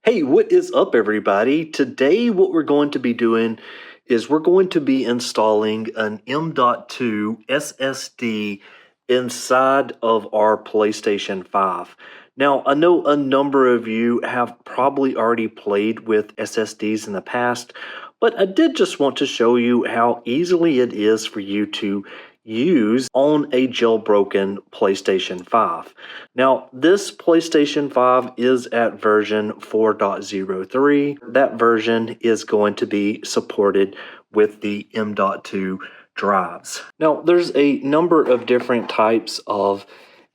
Hey, what is up, everybody? Today, what we're going to be doing is we're going to be installing an M.2 SSD inside of our PlayStation 5. Now, I know a number of you have probably already played with SSDs in the past, but I did just want to show you how easily it is for you to use on a jailbroken PlayStation 5. Now, this PlayStation 5 is at version 4.03. That version is going to be supported with the M.2 drives. Now, there's a number of different types of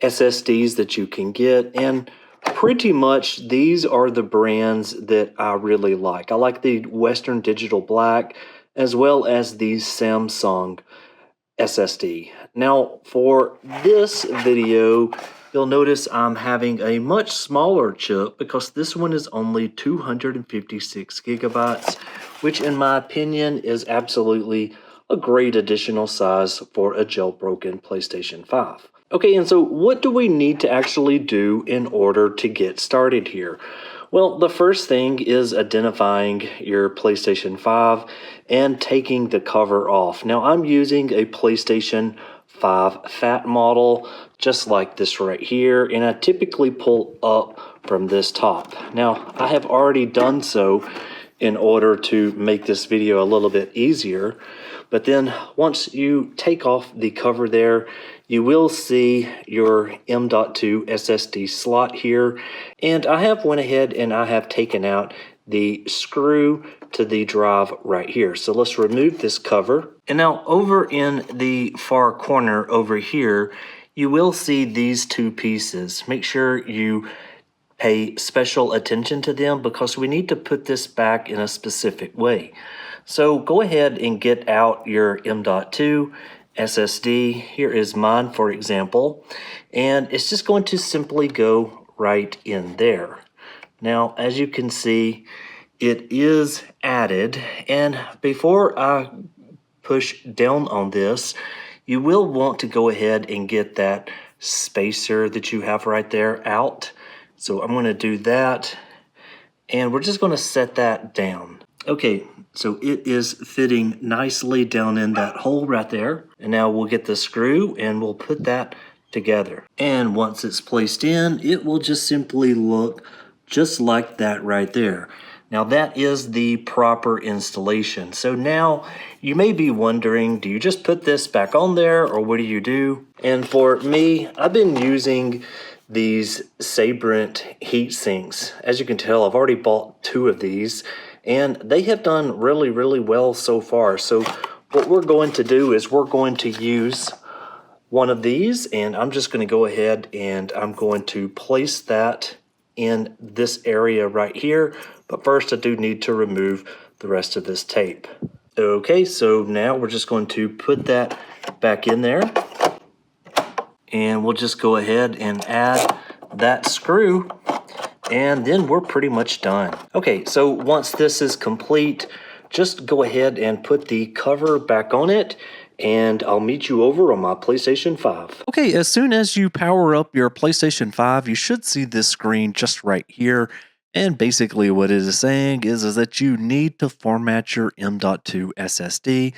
SSDs that you can get, and pretty much these are the brands that I really like. I like the Western Digital Black as well as the Samsung SSD. Now, for this video, you'll notice I'm having a much smaller chip because this one is only 256 gigabytes, which in my opinion is absolutely a great additional size for a jailbroken PlayStation 5. Okay, and so what do we need to actually do in order to get started here? Well, the first thing is identifying your PlayStation 5 and taking the cover off. Now, I'm using a PlayStation 5 fat model, just like this right here, and I typically pull up from this top. Now, I have already done so in order to make this video a little bit easier, but then once you take off the cover there, you will see your M.2 SSD slot here, and I have went ahead and I have taken out the screw to the drive right here. So let's remove this cover. And now over in the far corner over here, you will see these two pieces. Make sure you pay special attention to them because we need to put this back in a specific way. So go ahead and get out your M.2 SSD. Here is mine, for example, and it's just going to simply go right in there. Now, as you can see, it is added, and before I push down on this, you will want to go ahead and get that spacer that you have right there out. So I'm going to do that, and we're just going to set that down. Okay, so it is fitting nicely down in that hole right there. And now we'll get the screw and we'll put that together. And once it's placed in, it will just simply look just like that right there. Now that is the proper installation. So now you may be wondering, do you just put this back on there or what do you do? And for me, I've been using these Sabrent heat sinks. As you can tell, I've already bought 2 of these and they have done really, really well so far. So what we're going to do is we're going to use one of these, and I'm just going to go ahead and I'm going to place that in this area right here. But first I do need to remove the rest of this tape. Okay, so now we're just going to put that back in there. And we'll just go ahead and add that screw, and then we're pretty much done. Okay, so once this is complete, just go ahead and put the cover back on it, and I'll meet you over on my PlayStation 5. Okay, as soon as you power up your PlayStation 5, you should see this screen just right here. And basically what it is saying is that you need to format your M.2 SSD,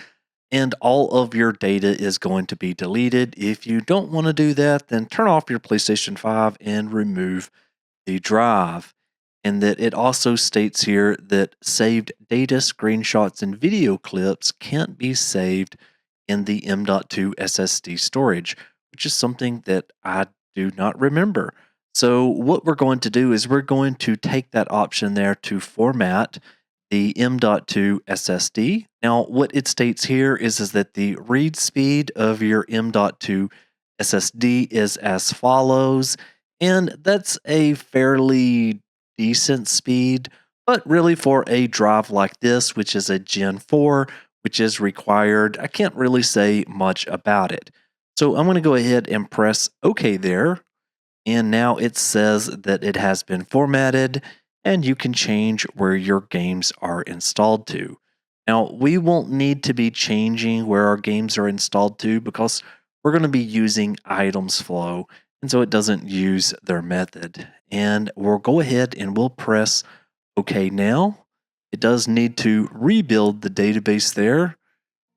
and all of your data is going to be deleted. If you don't want to do that, then turn off your PlayStation 5 and remove the drive. And that it also states here that saved data, screenshots, and video clips can't be saved in the M.2 SSD storage, which is something that I do not remember. So what we're going to do is we're going to take that option there to format the M.2 SSD. Now, what it states here is that the read speed of your M.2 SSD is as follows, and that's a fairly decent speed, but really for a drive like this, which is a Gen 4, which is required, I can't really say much about it. So I'm going to go ahead and press OK there, and now it says that it has been formatted, and you can change where your games are installed to. Now, we won't need to be changing where our games are installed to because we're going to be using items flow, and so it doesn't use their method. And we'll go ahead and we'll press Okay, now it does need to rebuild the database there.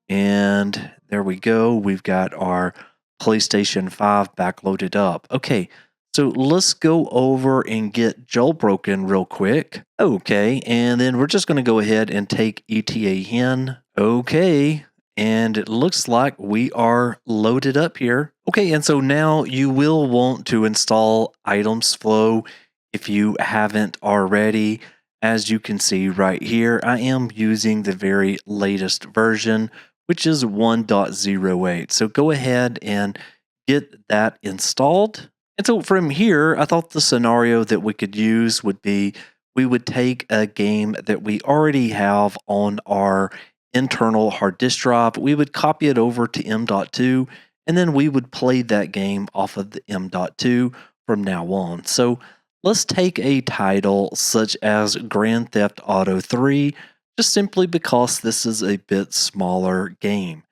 And there we go. We've got our PlayStation 5 backloaded up. Okay, so let's go over and get jailbroken real quick. Okay, and then we're just going to go ahead and take ETA hen. Okay, and it looks like we are loaded up here. Okay, and so now you will want to install items flow if you haven't already. As you can see right here, I am using the very latest version, which is 1.08. So go ahead and get that installed. And so from here, I thought the scenario that we could use would be we would take a game that we already have on our internal hard disk drive, we would copy it over to M.2, and then we would play that game off of the M.2 from now on. So let's take a title such as Grand Theft Auto 3, just simply because this is a bit smaller game.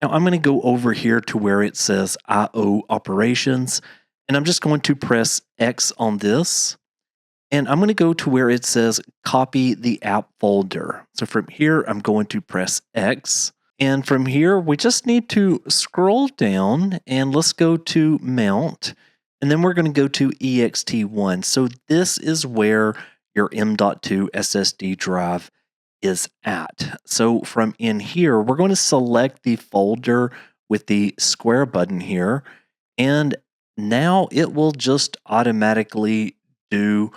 Now I'm going to go over here to where it says IO operations, and I'm just going to press X on this. And I'm going to go to where it says copy the app folder. So from here, I'm going to press X. And from here, we just need to scroll down and let's go to mount. And then we're going to go to ext1. So this is where your M.2 SSD drive is at. So from in here, we're going to select the folder with the square button here. And now it will just automatically do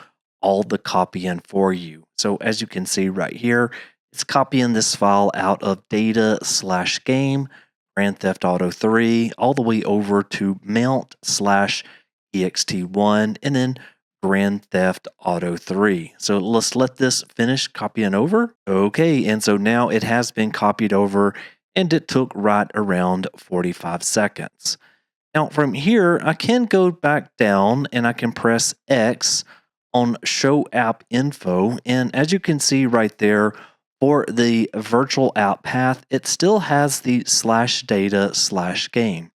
all the copying for you. So as you can see right here, it's copying this file out of data/game, Grand Theft Auto 3, all the way over to mount/ext1, and then Grand Theft Auto 3. So let's let this finish copying over. Okay, and so now it has been copied over, and it took right around 45 seconds. Now from here, I can go back down and I can press X on Show App Info. And as you can see right there, for the virtual app path, it still has the /data/game.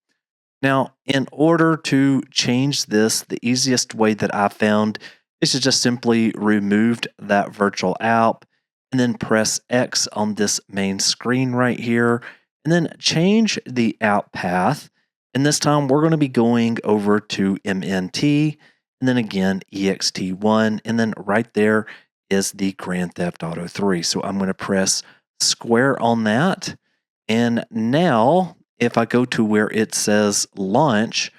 Now, in order to change this, the easiest way that I found is to just simply remove that virtual app and then press X on this main screen right here, and then change the app path. And this time we're going to be going over to MNT, and then again EXT1, and then right there is the Grand Theft Auto 3. So I'm going to press square on that. And now if I go to where it says launch,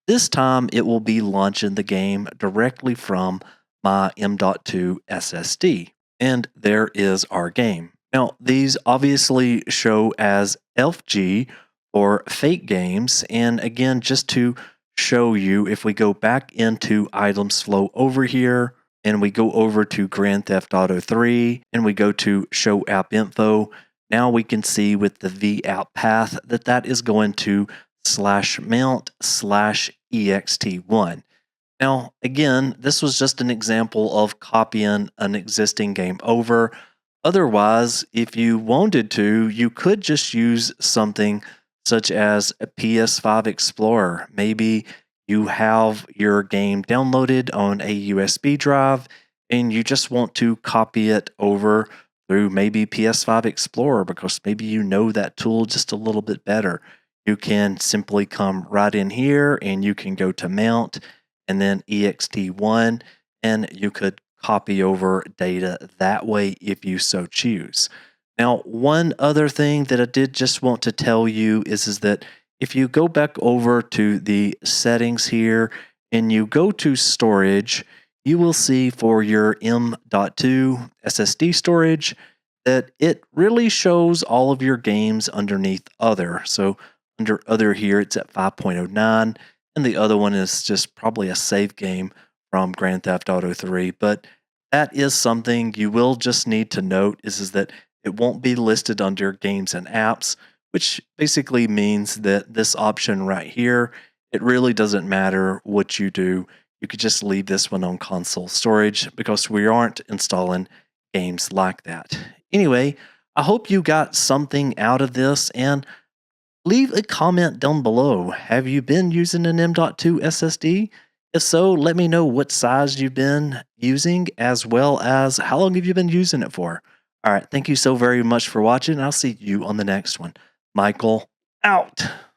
this time it will be launching the game directly from my M.2 SSD. And there is our game. Now, these obviously show as FG or fake games. And again, just to show you, if we go back into items flow over here, and we go over to Grand Theft Auto 3, and we go to show app info, now we can see with the V-app path that that is going to /mount/ext1. Now, again, this was just an example of copying an existing game over. Otherwise, if you wanted to, you could just use something such as a PS5 Explorer. Maybe you have your game downloaded on a USB drive and you just want to copy it over through maybe PS5 Explorer because maybe you know that tool just a little bit better. You can simply come right in here and you can go to mount and then ext1, and you could copy over data that way if you so choose. Now, one other thing that I did just want to tell you is that if you go back over to the settings here and you go to storage, you will see for your M.2 SSD storage that it really shows all of your games underneath other. So under other here, it's at 5.09, and the other one is just probably a save game from Grand Theft Auto 3. But that is something you will just need to note is that it won't be listed under games and apps, which basically means that this option right here, it really doesn't matter what you do. You could just leave this one on console storage because we aren't installing games like that. Anyway, I hope you got something out of this, and leave a comment down below. Have you been using an M.2 SSD? If so, let me know what size you've been using as well as how long have you been using it for. All right, thank you so very much for watching. I'll see you on the next one. Michael, out.